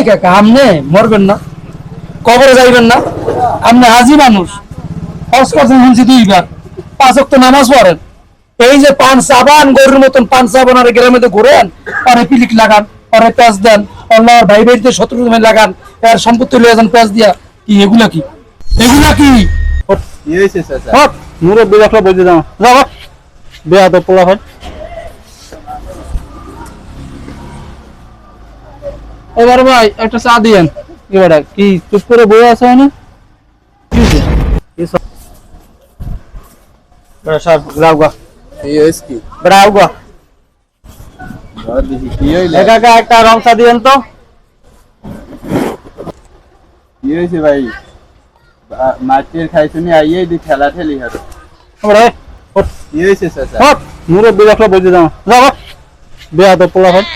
এই কাকা আপনি মরবেন না, কবরে যাইবেন না? আপনি হাজি মানুষ, হজ করছেন শুনছি 2 বার, 5 ওয়াক্ত নামাজ পড়েন। এই যে পান সাবান গরুর মতন পান সাবান আর গ্রামে ঘুরেন, পরে পিলিক লাগান, পরে পেঁচ দেন, অল্লাহর ভাই ভাইতে শত্রু লাগান, এর সম্পত্তি লয়ে যান পেঁচ দিয়া। কি এগুলা কি? এগুলা কি? কি হয়েছে চাচা? হট মুরব্বি দেখলে বুঝে দাও যাও বেয়া তো পোলা হয়। এবার ভাই একটা চা দিয়েন। এবারে কি চুপ করে বই আছে না? সব যাওগা কি হয়েছে কি? ব্রাউগা দেখি কি হইলো? একা একটা রং চা দিয়েন তো। কি হয়েছে ভাই? মাটির খাইছুনি আইয়ে দি ঠেলা ঠেলি হারো। এবারে হট কি হয়েছে চাচা? হট মুরব্বি দেখলে বুঝে দাও যাও বেয়া তো পোলা হয়।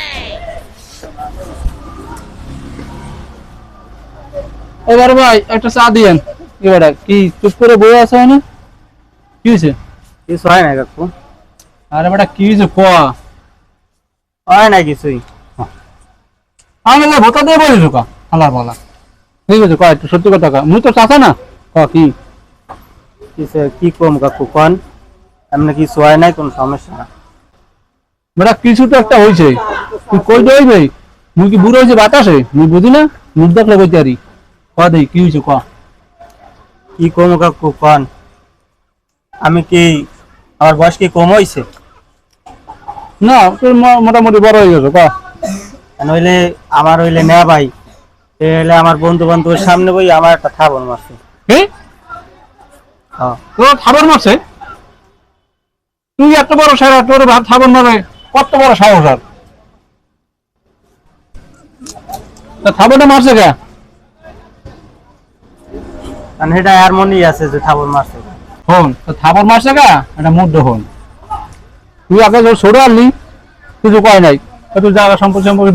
এবার ভাই একটা চা দিয়েন। এবারে কি চুপ করে বই আছে না? কি হয়েছে? কিছু হয় না কাকু, আরে বেটা কি হয়েছে কোয়া? হয় না কিছুই। আমি না ভোটা দিয়ে বলি কা আল্লাহ বলা ঠিক আছে কয় একটু সত্যি কথা কা মুই তো চাচা না ক কি কিছু কি কম কাকু কন, এমনি কিছু হয় নাই, কোনো সমস্যা না। বেটা কিছু তো একটা হয়েছে, তুই কই দেই ভাই মুই কি বুড়ো হয়েছে বাতাসে মুই বুঝি না, মুখ দেখলে বইতে পারি। ক দেই কি হয়েছে ক। কি কম কাকু কন, আমি কি আমার বয়স কি কম হয়েছে? না তুই মোটামুটি বড় হয়ে গেছো ক। নইলে আমার হইলে নেয়া ভাই, সে হইলে আমার বন্ধু বান্ধবের সামনে বই আমার একটা থাবন মারছে। কি হ্যাঁ তোর খাবার মারছে? তুই এত বড় সারা তোর ভাত খাবার মারে কত বড় সাহস আর? তা খাবারটা মারছে কে? কারণ সেটা আর মনেই আছে যে থাবন মারছে। হন তো থাবর মারছে কা এটা মুদ্দ হন। তুই আগে তোর ছোট আনলি কিছু কয় নাই, তুই জায়গা সম্পত্তি সম্পর্কে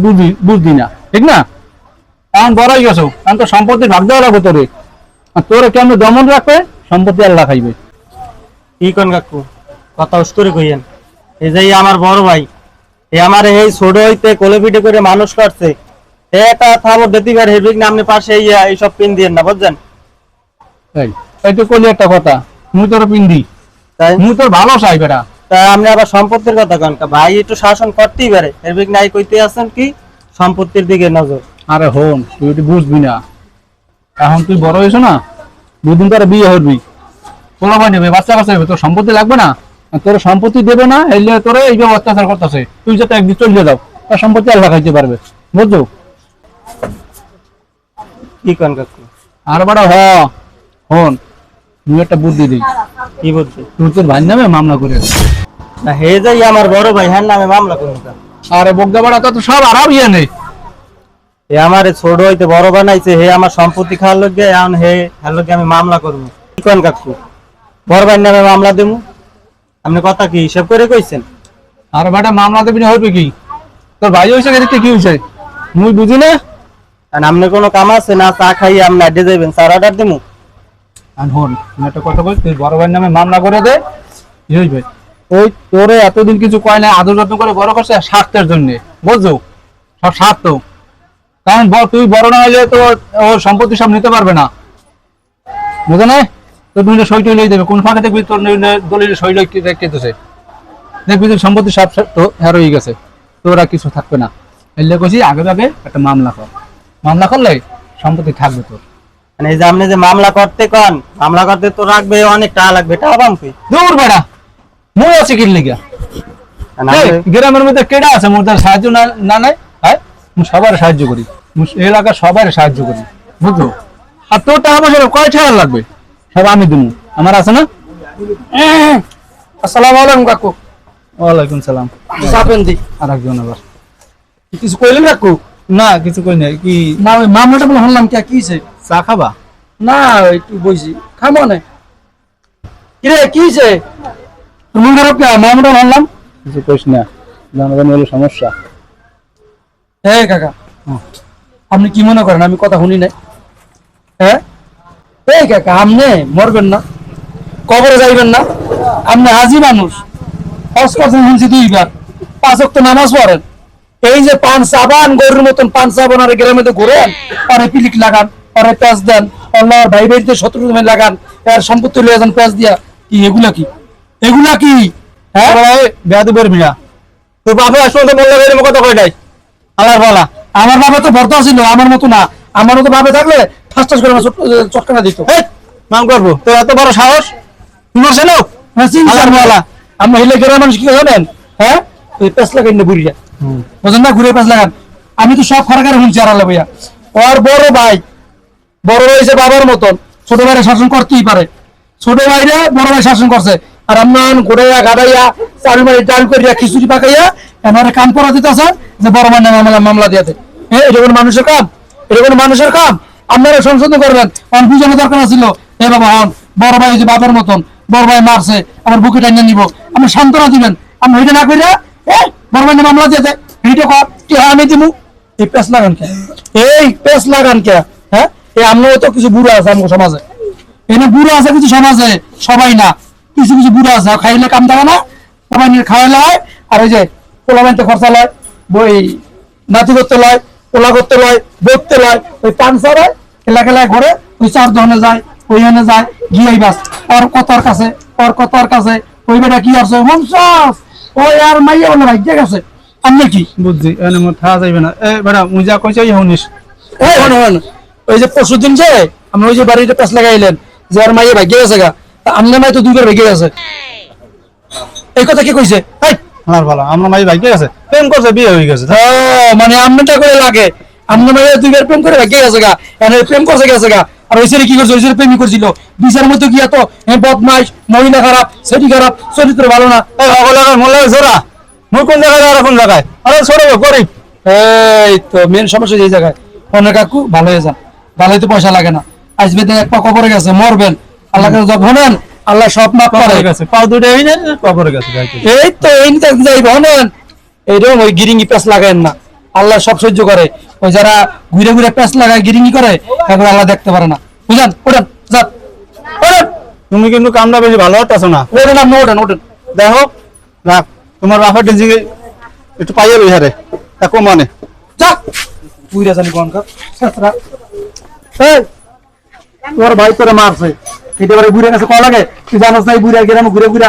বুঝবি না ঠিক না? এখন বড় হয়ে গেছো, এখন তো সম্পত্তি ভাগ দেওয়া লাগবে তোরে। আর তোরে কেমন দমন রাখবে সম্পত্তি আল্লাহ খাইবে। কি কন কাকু কথা উস্করে কইয়েন, এই যে আমার বড় ভাই, এ আমার এই ছোট হইতে কোলে পিঠে করে মানুষ করছে, এটা থাবর দিতে পারে হেবিক না আপনি পাশে এইসব পিন দিয়েন না বুঝছেন? এই তো কলি একটা কথা, মুই তোর পিন্দি তাই মুই তোর ভালো চাই বেটা। তা আপনি আবার সম্পত্তির কথা কন কা? ভাই একটু শাসন করতেই পারে, হেবিক নাই কইতে আছেন কি সম্পত্তির দিকে নজর। আরে হন তুই ওটি বুঝবি না, এখন তুই বড় হয়েছ না, দুদিন পরে বিয়ে হবি, পোলা ভাই নেবে বাচ্চা কাচ্চা নেবে, তোর সম্পত্তি লাগবে না? আর তোর সম্পত্তি দেবে না এলে তোরে এইভাবে অত্যাচার করতেছে, তুই যাতে একদিন চলে যাও তার সম্পত্তি আল্লাহ খাইতে পারবে বুঝছো? কি কন কাকু? আর বেটা হন তুই একটা বুদ্ধি দিই, কি বলছে? তুই তোর ভাই নামে মামলা করে দে। না হে যাই আমার বড় ভাই, হ্যাঁ নামে মামলা করুন কা? আরে বগদা বেড়া তো সব আরাম ইয়ে নেই। হে আমার ছোট হইতে বড় বানাইছে, হে আমার সম্পত্তি খাওয়ার লগে, এখন হে হ্যার লগে আমি মামলা করবো। কি কন কাকু? বড় ভাইয়ের নামে মামলা দেবো? আপনি কথা কি হিসাব করে কইছেন? আর বেটা মামলা দেবি না হইবে কি? তোর ভাই হয়েছে এদিকে কি হয়েছে মুই বুঝি না। আর আপনি কোনো কাম আছে না? চা খাইয়ে আপনি আড্ডে যাবেন, চার অর্ডার দেবো? আর হন তুমি একটা কথা বল, তুই বড় ভাইয়ের নামে মামলা করে দে, কি হইবে? ওই তোরে এতদিন কিছু কয় না, আদর যত্ন করে বড় করছে স্বার্থের জন্য বুঝছো, সব স্বার্থ। কারণ তুই বড় না হইলে তো ওর সম্পত্তি সব নিতে পারবে না বুঝো না? তো তুমি সই টই লই দেবে, কোন ফাঁকে দেখবি তোর দলিল সই লই রেখেছে, দেখবি তোর সম্পত্তি সব তো হ্যার হয়ে গেছে, তোরা কিছু থাকবে না। এলে কইছি আগে আগে একটা মামলা কর, মামলা করলে সম্পত্তি থাকবে তোর। মানে এই যে আপনি যে মামলা করতে কন, মামলা করতে তো রাখবে অনেক টাকা লাগবে, টাকা পাম কি? দূর বেড়া মই আছে কি লিগা? গ্রামের মধ্যে কেডা আছে মোর তার সাহায্য না নাই? হ্যাঁ সবার সাহায্য করি, এলাকার সবার সাহায্য করি বুঝলো? আর তোর টাকা পয়সা কয় টাকা লাগবে সব আমি দেবো, আমার আছে না? আসসালামু আলাইকুম কাকু। ওয়ালাইকুম সালাম। চাপেন দি। আর একজন আবার কিছু কইলেন কাকু? না কিছু কই নাই। কি না ওই মামলাটা বলে হলাম কে কিছে? চা খাবা? না একটু বইছি খামো না। কিরে কিছে? তুমি খারাপ কে মামলাটা হলাম? কিছু কইস না, জানাজানি হলো সমস্যা। হ্যাঁ কাকা আপনি কি মনে করেন আমি কথা শুনি নাই? হ্যাঁ এই কাকা আপনি মরবেন না, কবরে যাইবেন না? আপনি হাজি মানুষ, হজ করছেন শুনছি 2 বার, 5 ওয়াক্ত নামাজ পড়েন। এই যে পান সাবান গরুর মতন পান সাবান আর গ্রামে তো ঘুরেন, পরে পিলিক লাগান, পরে পেঁয়াজ দেন, আল্লাহর ভাই ভাইতে শত্রু তুমি লাগান, এর সম্পত্তি লয়ে যান পেঁয়াজ দিয়া। কি এগুলা কি? এগুলা কি? হ্যাঁ বেয়াদবের মিয়া, তোর বাপে আসলে বললে এরকম কথা কই নাই আল্লাহ বলা। আমার বাবা তো ভর্তা ছিল, আমার মতো না। আমার মতো বাবা থাকলে ঠাস ঠাস করে চটকানা দিত। নাম করবো তোর এত বড় সাহস, তোমার ছিল আমরা হিলে গ্রামের মানুষ কি জানেন? হ্যাঁ ওই পেঁচ লাগাই না বুড়িয়া, বুঝলেন না? ঘুরে পেঁচ লাগান। আমি তো সব খরকারে শুনছি আর আল্লাহ ভাইয়া। ওর বড় ভাই হয়েছে বাবার মতন, ছোট ভাইরা শাসন করতেই পারে। ছোট ভাইরা বড় ভাই শাসন করছে, আর আমরা ঘুরাইয়া গাড়াইয়া চাল মারি ডাল করিয়া খিচুড়ি পাকাইয়া এনারে কাম করা দিতেছে যে বড় ভাই নামে মামলা দিয়াতে। হ্যাঁ, এটা কোনো মানুষের কাম? এটা কোনো মানুষের কাম? আপনারা সংশোধন করবেন। অন বুঝানো দরকার ছিল, এ বাবা হন বড় ভাই যে বাবার মতন, বড় ভাই মারছে, আমার বুকে টাইনে নিব, আপনি সান্ত্বনা দিবেন। আমরা এটা না করিয়া বড় ভাই মামলা দিয়াতে এইটা কর কি আমি দিমু। এই পেঁচ লাগান কে? এই পেঁচ লাগান কে? হ্যাঁ, এই আমরাও তো কিছু বুড়ো আছে আমার সমাজে, এনে বুড়ো আছে কিছু সমাজে, সবাই না, কিছু কিছু বুড়ো আছে খাইলে কাম দেওয়া না, সবাই নিয়ে খাওয়াইলে হয়। আর ওই যে পোলা বানতে খরচা লয়, বই নাতি করতে লয়, পোলা করতে লয়, বকতে লয়, ওই পান সারায় এলাকায় ঘরে ওই চার দহনে যায়, ওইখানে যায় গিয়ে বাস ওর কথার কাছে, ওর কথার কাছে ওই বেটা কি আসছে মনসাস ওই আর মাইয়া বলে ভাই ঠিক আছে। আপনি কি বুঝছি এনে মোর থাকা যাইবে না। এ বেটা মুজা কইছে এই হনিস ওই যে পরশুদিন যে আমরা ওই যে বাড়িতে পেঁচ লাগাইলেন যে আর মাইয়া ভাগ্যে গেছে গা, তা আমনে মাই তো দুইবার ভেগে গেছে, এই কথা কি কইছে? আমার ভালো আমরা মাই ভাই আছে প্রেম করছে বিয়ে হয়ে গেছে। মানে আমনেটা করে লাগে, আমনে মাইয়া দুইবার প্রেম করে ভাগ্যে গেছে গা, এনে প্রেম করছে গেছে গা। আর ওই ছেলে কি করছে? ওই ছেলে প্রেমই করছিল, বিচার মতো গিয়া তো বদমাইশ, মহিলা খারাপ, সেটি খারাপ, চরিত্র ভালো না। মোল্লা জোড়া মুখ কোন জায়গায় আর কোন জায়গায়? আরে ছোট গরিব। এই তো মেন সমস্যা এই জায়গায়। অনেক কাকু ভালো হয়ে যান, ভালো হইতে পয়সা লাগে না। আসবে এক পা কবরে গেছে, মরবেন, আল্লাহ কাছে যখন আল্লাহ সব মাপ করে গেছে, পাও দুটো এই না কবরে গেছে। এই তো এই নিতে যাইব হনেন। এইরকম ওই গিরিঙ্গি পেঁচ লাগায়েন না, আল্লাহ সব সহ্য করে। ওই যারা ঘুরে ঘুরে পেঁচ লাগায় গিরিঙ্গি করে এখন আল্লাহ দেখতে পারে না। বুঝলেন? ওঠেন যান, ওঠেন। তুমি কিন্তু কামটা বেশি ভালো হতেছ না। ওঠেন আপনি, ওঠেন ওঠেন। দেখো রাখ তোমার বাপের ডিজিকে একটু পাইয়ে বিহারে দেখো মানে যাক বুইরা জানি কোন কাপ ছেছরা। এই তোর ভাই তোরে মারছে, এটা বারে বুইরা কাছে কল লাগে, তুই জানোস না? এই বুইরা গেরাম ঘুরে ঘুরা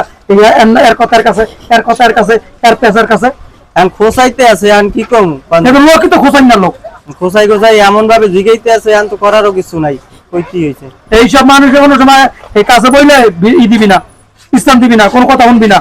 এর কথার কাছে, এর কথার কাছে, এর পেছার কাছে এখন খোসাইতে আছে, এখন কি কম এখন লোক তো খোঁচাই না লোক। খোসাই খোসাই এমন ভাবে জিগাইতে আছে, এখন তো করারও কিছু নাই। কই কি হয়েছে? এইসব মানুষ কোনো সময় এই কাছে বইলে ই দিবি না, ইসলাম দিবি না, কোনো কথা শুনবি না।